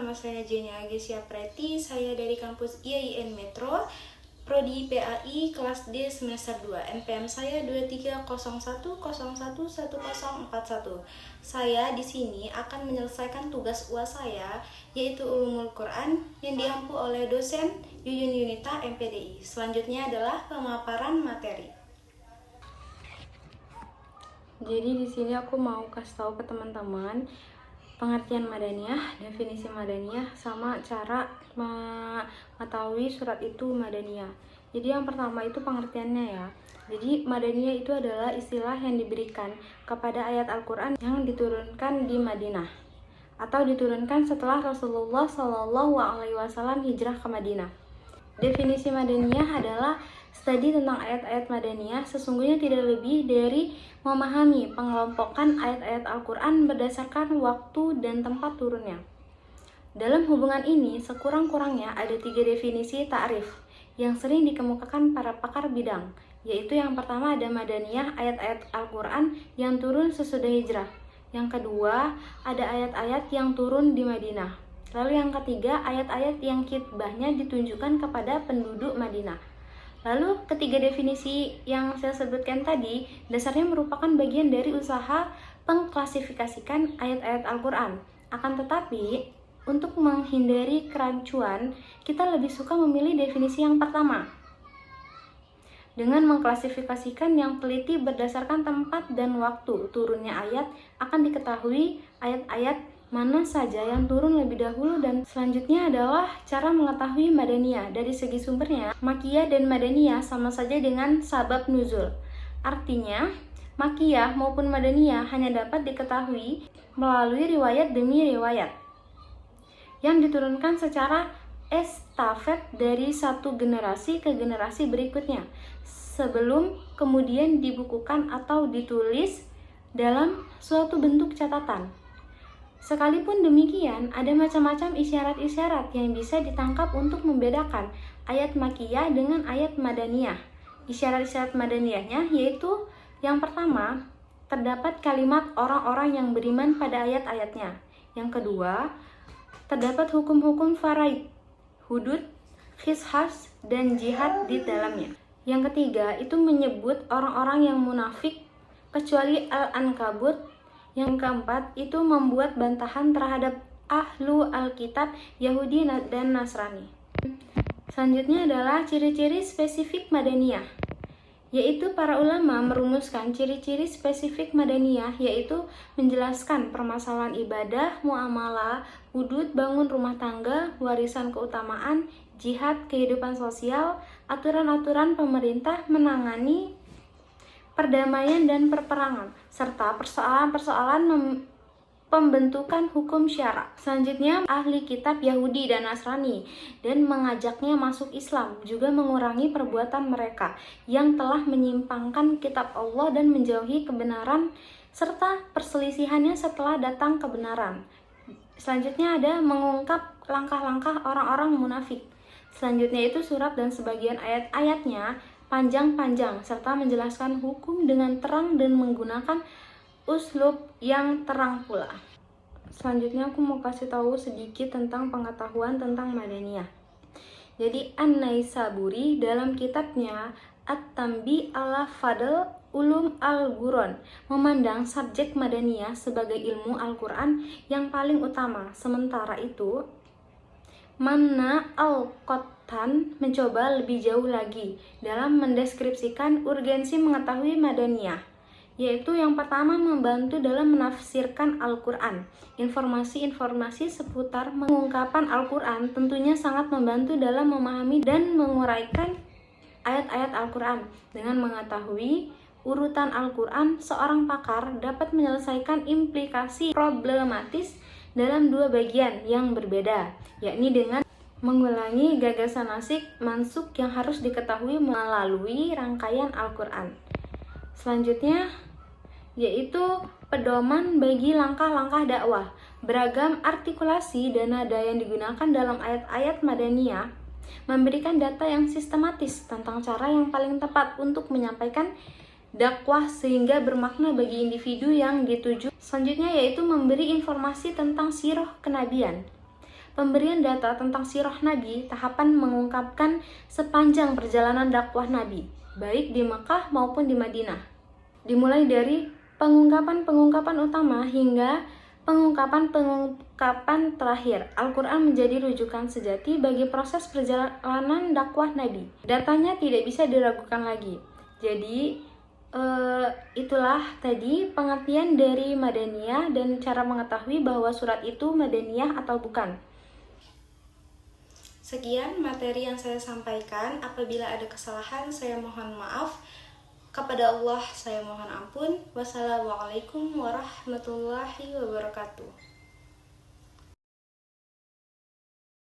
nama saya Jenya Agesia Preti. Saya dari kampus IAIN Metro, Prodi PAI kelas D semester 2. NPM saya 2301011041. Saya di sini akan menyelesaikan tugas UAS saya, yaitu Ulumul Quran yang diampu oleh dosen Yuyun Yunita MPDI. Selanjutnya adalah pemaparan materi. Jadi di sini aku mau kasih tahu ke teman-teman pengertian madaniyah, definisi madaniyah, sama cara mengetahui surat itu madaniyah. Jadi yang pertama itu pengertiannya ya. Jadi madaniyah itu adalah istilah yang diberikan kepada ayat Al-Quran yang diturunkan di Madinah atau diturunkan setelah Rasulullah SAW hijrah ke Madinah. Definisi madaniyah adalah studi tentang ayat-ayat madaniyah sesungguhnya tidak lebih dari memahami pengelompokan ayat-ayat Al-Quran berdasarkan waktu dan tempat turunnya. Dalam hubungan ini, sekurang-kurangnya ada 3 definisi ta'rif yang sering dikemukakan para pakar bidang, yaitu yang pertama ada madaniyah, ayat-ayat Al-Quran yang turun sesudah hijrah. Yang kedua, ada ayat-ayat yang turun di Madinah. Lalu yang ketiga, ayat-ayat yang khitbahnya ditunjukkan kepada penduduk Madinah. Lalu ketiga definisi yang saya sebutkan tadi dasarnya merupakan bagian dari usaha pengklasifikasikan ayat-ayat Al-Quran. Akan tetapi, untuk menghindari kerancuan, kita lebih suka memilih definisi yang pertama. Dengan mengklasifikasikan yang teliti berdasarkan tempat dan waktu turunnya ayat, akan diketahui ayat-ayat mana saja yang turun lebih dahulu, dan selanjutnya adalah cara mengetahui madaniyah. Dari segi sumbernya, Makkiyah dan Madaniyah sama saja dengan sabab nuzul. Artinya, Makkiyah maupun Madaniyah hanya dapat diketahui melalui riwayat demi riwayat yang diturunkan secara estafet dari satu generasi ke generasi berikutnya sebelum kemudian dibukukan atau ditulis dalam suatu bentuk catatan. Sekalipun demikian, ada macam-macam isyarat-isyarat yang bisa ditangkap untuk membedakan ayat Makkiyah dengan ayat Madaniyah. Isyarat-isyarat Madaniyahnya yaitu yang pertama, terdapat kalimat orang-orang yang beriman pada ayat-ayatnya. Yang kedua, terdapat hukum-hukum faraid, hudud, qisas, dan jihad di dalamnya. Yang ketiga, itu menyebut orang-orang yang munafik kecuali Al-Ankabut. Yang keempat, itu membuat bantahan terhadap ahlu Alkitab, Yahudi dan Nasrani. Selanjutnya adalah ciri-ciri spesifik madaniyah, yaitu para ulama merumuskan ciri-ciri spesifik madaniyah, yaitu menjelaskan permasalahan ibadah, muamalah, hudud, bangun rumah tangga, warisan keutamaan, jihad, kehidupan sosial, aturan-aturan pemerintah, menangani perdamaian dan perperangan, serta persoalan-persoalan pembentukan hukum syara. Selanjutnya, ahli kitab Yahudi dan Nasrani dan mengajaknya masuk Islam, juga mengurangi perbuatan mereka yang telah menyimpangkan kitab Allah dan menjauhi kebenaran serta perselisihannya setelah datang kebenaran. Selanjutnya ada mengungkap langkah-langkah orang-orang munafik. Selanjutnya itu surat dan sebagian ayat-ayatnya panjang-panjang serta menjelaskan hukum dengan terang dan menggunakan uslub yang terang pula. Selanjutnya aku mau kasih tahu sedikit tentang pengetahuan tentang madaniyah. Jadi An-Naisaburi dalam kitabnya At-Tanbih ala Fadl Ulum Al-Quran memandang subjek madaniyah sebagai ilmu Al-Quran yang paling utama. Sementara itu, Manna Al-Qattan mencoba lebih jauh lagi dalam mendeskripsikan urgensi mengetahui madaniyah, yaitu yang pertama membantu dalam menafsirkan Al-Quran. Informasi-informasi seputar pengungkapan Al-Quran tentunya sangat membantu dalam memahami dan menguraikan ayat-ayat Al-Quran. Dengan mengetahui urutan Al-Quran, seorang pakar dapat menyelesaikan implikasi problematis dalam 2 bagian yang berbeda, yakni dengan mengulangi gagasan nasik mansuk yang harus diketahui melalui rangkaian Al-Quran. Selanjutnya yaitu pedoman bagi langkah-langkah dakwah. Beragam artikulasi dan nada yang digunakan dalam ayat-ayat madaniyah memberikan data yang sistematis tentang cara yang paling tepat untuk menyampaikan dakwah sehingga bermakna bagi individu yang dituju. Selanjutnya yaitu memberi informasi tentang sirah kenabian. Pemberian data tentang sirah Nabi, tahapan mengungkapkan sepanjang perjalanan dakwah Nabi, baik di Mekah maupun di Madinah. Dimulai dari pengungkapan utama hingga pengungkapan terakhir. Al-Quran menjadi rujukan sejati bagi proses perjalanan dakwah Nabi. Datanya tidak bisa diragukan lagi. Jadi itulah tadi pengertian dari Madaniyah dan cara mengetahui bahwa surat itu Madaniyah atau bukan. Sekian materi yang saya sampaikan. Apabila ada kesalahan, saya mohon maaf. Kepada Allah saya mohon ampun. Wassalamualaikum warahmatullahi wabarakatuh.